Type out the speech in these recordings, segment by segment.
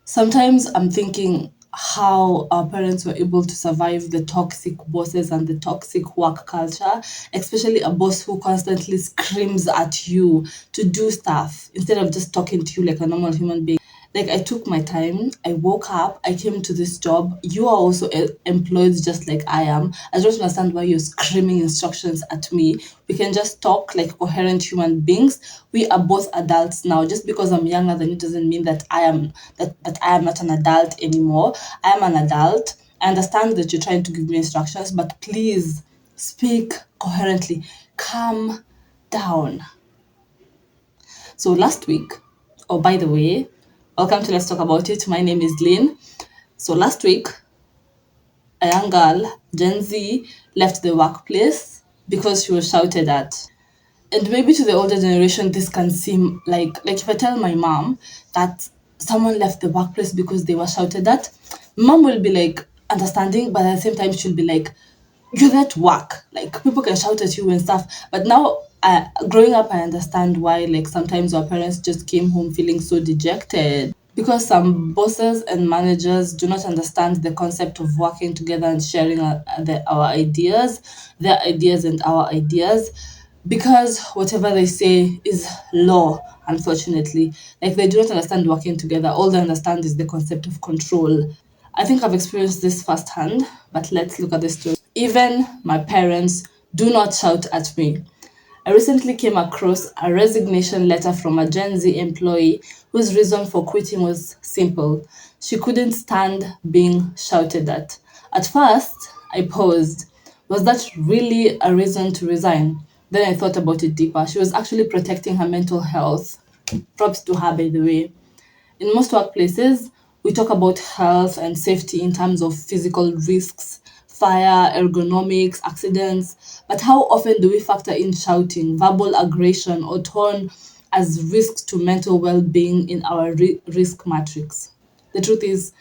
Sometimes I'm thinking how our parents were able to survive the toxic bosses and the toxic work culture, especially a boss who constantly screams at you to do stuff instead of just talking to you like a normal human being. Like, I took my time, I woke up, I came to this job. You are also employed just like I am. I don't understand why you're screaming instructions at me. We can just talk like coherent human beings. We are both adults now. Just because I'm younger than you doesn't mean that I am not an adult anymore. I am an adult. I understand that you're trying to give me instructions, but please speak coherently. Calm down. So last week, oh, by the way, welcome to Let's Talk About It. My name is Lynn. So last week, a young girl, Gen Z, left the workplace because she was shouted at. And maybe to the older generation, this can seem like if I tell my mom that someone left the workplace because they were shouted at, mom will be like understanding, but at the same time she'll be like, you're at work. Like, people can shout at you and stuff. But now, growing up, I understand why. Like, sometimes our parents just came home feeling so dejected because some bosses and managers do not understand the concept of working together and sharing our ideas, their ideas and our ideas, because whatever they say is law, unfortunately. Like, they do not understand working together. All they understand is the concept of control. I think I've experienced this firsthand, but let's look at the story. Even my parents do not shout at me. I recently came across a resignation letter from a Gen Z employee whose reason for quitting was simple. She couldn't stand being shouted at. At first, I paused. Was that really a reason to resign? Then I thought about it deeper. She was actually protecting her mental health. Props to her, by the way. In most workplaces, we talk about health and safety in terms of physical risks, fire, ergonomics, accidents. But how often do we factor in shouting, verbal aggression, or tone as risks to mental well being in our risk matrix? The truth is,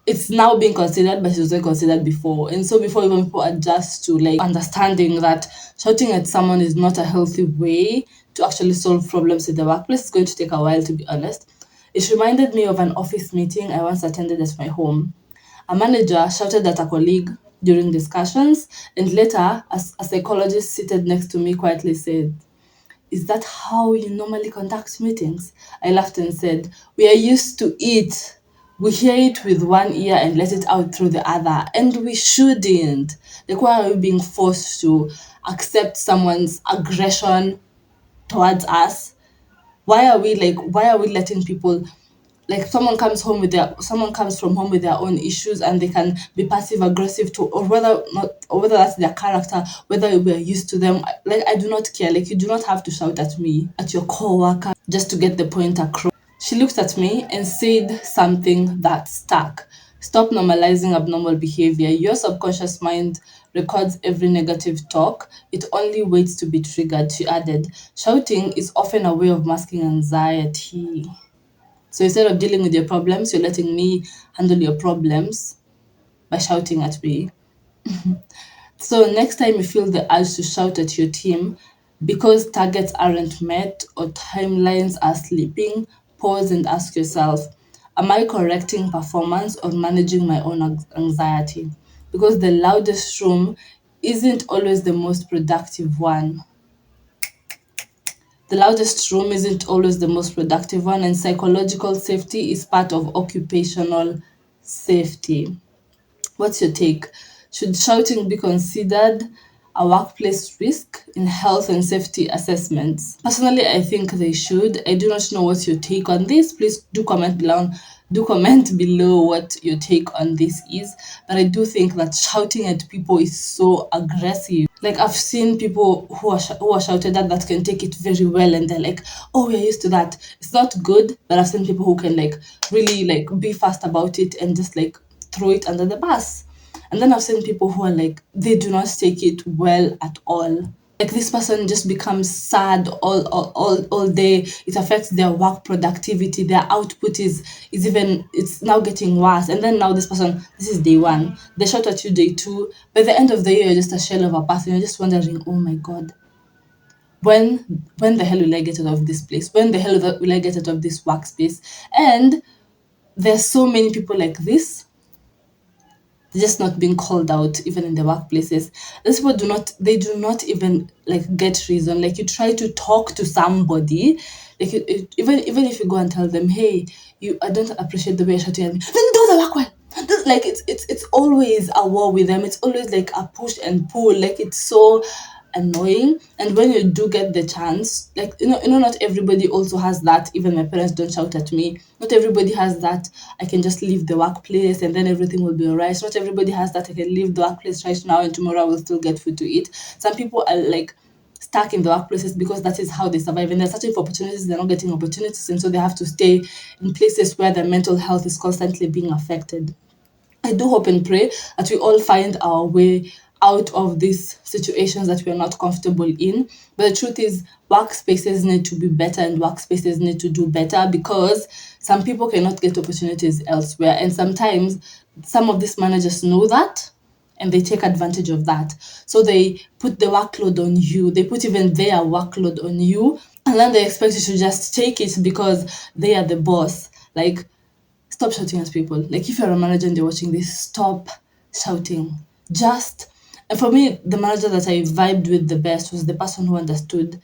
it's now being considered, but it wasn't considered before. And so, before even people adjust to like understanding that shouting at someone is not a healthy way to actually solve problems in the workplace, it's going to take a while, to be honest. It reminded me of an office meeting I once attended at my home. A manager shouted at a colleague during discussions, and later, a psychologist seated next to me quietly said, "Is that how you normally conduct meetings?" I laughed and said, "We are used to it. We hear it with one ear and let it out through the other, and we shouldn't. Like, why are we being forced to accept someone's aggression towards us? Why are we letting people, like, someone comes from home with their own issues and they can be passive aggressive to, or whether not, or whether that's their character, whether we are used to them. Like, I do not care. Like, you do not have to shout at me, at your coworker, just to get the point across." She looked at me and said something that stuck. "Stop normalizing abnormal behavior. Your subconscious mind records every negative talk. It only waits to be triggered." She added, "Shouting is often a way of masking anxiety. So instead of dealing with your problems, you're letting me handle your problems by shouting at me." So next time you feel the urge to shout at your team because targets aren't met or timelines are slipping, pause and ask yourself, am I correcting performance or managing my own anxiety? Because the loudest room isn't always the most productive one. The loudest room isn't always the most productive one, and psychological safety is part of occupational safety. What's your take? Should shouting be considered a workplace risk in health and safety assessments? Personally, I think they should. I do not know what's your take on this. Please do comment below. Do comment below what your take on this is. But I do think that shouting at people is so aggressive. Like, I've seen people who are shouted at that can take it very well, and they're like, "Oh, we're used to that." It's not good, but I've seen people who can like really like be fast about it and just like throw it under the bus. And then I've seen people who are like, they do not take it well at all. Like, this person just becomes sad all day. It affects their work productivity. Their output it's now getting worse. And then now this is day one. They shot at you day two. By the end of the year, you're just a shell of a person. You're just wondering, oh my God, when the hell will I get out of this place? When the hell will I get out of this workspace? And there's so many people like this. They're just not being called out even in the workplaces. These people do not even like get reason. Like you try to talk to somebody, like even if you go and tell them, hey, I don't appreciate the way you're shouting at me, then do the work well. Like it's always a war with them. It's always like a push and pull. Like it's so annoying. And when you do get the chance, like not everybody also has that. Even my parents don't shout at me. Not everybody has that. I can just leave the workplace and then everything will be alright. Not everybody has that. I can leave the workplace right now and tomorrow I will still get food to eat. Some people are like stuck in the workplaces because that is how they survive, and they're searching for opportunities, they're not getting opportunities, and so they have to stay in places where their mental health is constantly being affected. I do hope and pray that we all find our way out of these situations that we are not comfortable in. But the truth is, workspaces need to be better and workspaces need to do better, because some people cannot get opportunities elsewhere. And sometimes some of these managers know that and they take advantage of that. So they put the workload on you, they put even their workload on you, and then they expect you to just take it because they are the boss. Like, stop shouting at people. Like, if you're a manager and you're watching this, stop shouting. Just, and for me, the manager that I vibed with the best was the person who understood,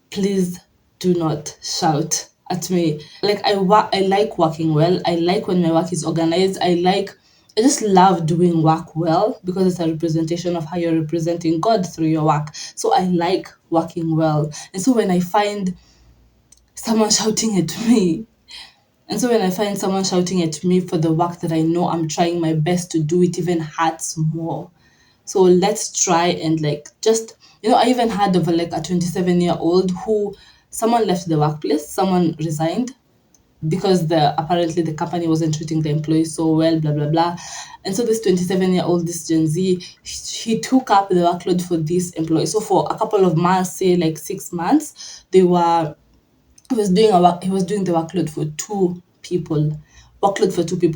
please do not shout at me. Like, I like working well. I like when my work is organized. I just love doing work well because it's a representation of how you're representing God through your work. So I like working well. And so when I find someone shouting at me, and so when I find someone shouting at me for the work that I know I'm trying my best to do, it even hurts more. So let's try and like just, I even heard of like a 27-year-old who someone left the workplace, someone resigned because apparently the company wasn't treating the employees so well, blah blah blah. And so this 27-year-old, this Gen Z, he took up the workload for this employee. So for a couple of months, say like 6 months, he was doing the workload for two people.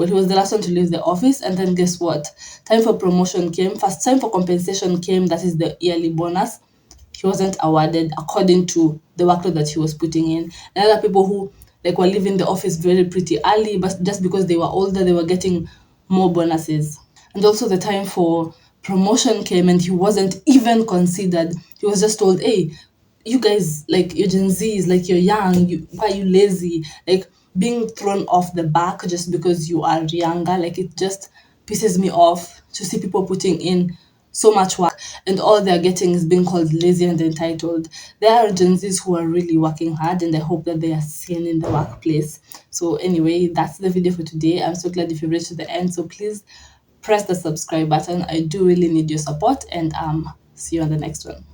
He was the last one to leave the office, and then guess what? Time for promotion came. First time for compensation came, that is the yearly bonus. He wasn't awarded according to the workload that he was putting in. And other people who like were leaving the office very pretty early, but just because they were older, they were getting more bonuses. And also the time for promotion came and he wasn't even considered. He was just told, hey, you guys, like, you're Gen Zs, like, you're young, why are you lazy? Like, being thrown off the back just because you are younger, like, it just pisses me off to see people putting in so much work and all they're getting is being called lazy and entitled. There are Gen Zs who are really working hard and I hope that they are seen in the workplace. So anyway, that's the video for today. I'm so glad if you reached to the end. So please press the subscribe button. I do really need your support, and see you on the next one.